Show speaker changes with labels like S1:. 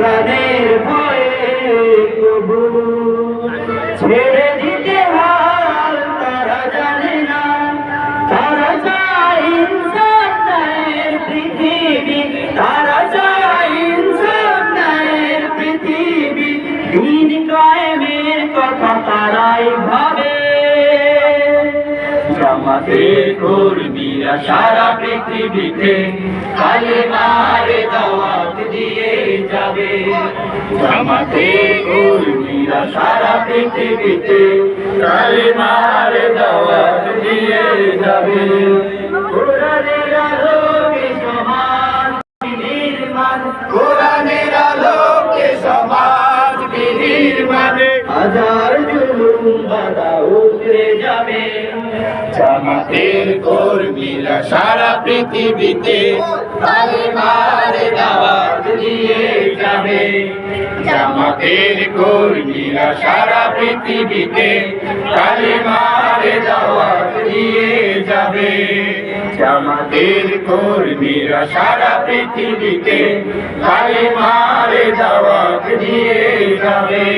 S1: প্রাণের ভয়ে প্রভু ছেড়ে দিতে হাল তারা জানে না। তারা চায় ইনসাফ ন্যায়ের পৃথিবী, তারা চায় ইনসাফ ন্যায়ের পৃথিবী। দিন কায়েমের কথা তারাই ভাবে। জামাতের কর্মীরা সারা পৃথিবীতে কালেমার দাওয়াত দিয়ে যাবে। জামাতের কর্মীরা সারা পৃথিবীতে কালেমার দাওয়াত দিয়ে যাবে। কোরআনের আলোকে সমাজ বিনির্মাণ, কোরআনের আলোকে সমাজ বিনির্মাণ। হাজার জুলুম বাধা উতরে যাবে। জামাতের কর্মীরা সারা পৃথিবীতে কালেমার দাওয়াত দিয়ে যাবে। জামাতের কর্মীরা সারা পৃথিবীতে কালেমার দাওয়াত দিয়ে যাবে। জামাতের কর্মীরা সারা পৃথিবীতে কালেমার দাওয়াত দিয়ে যাবে।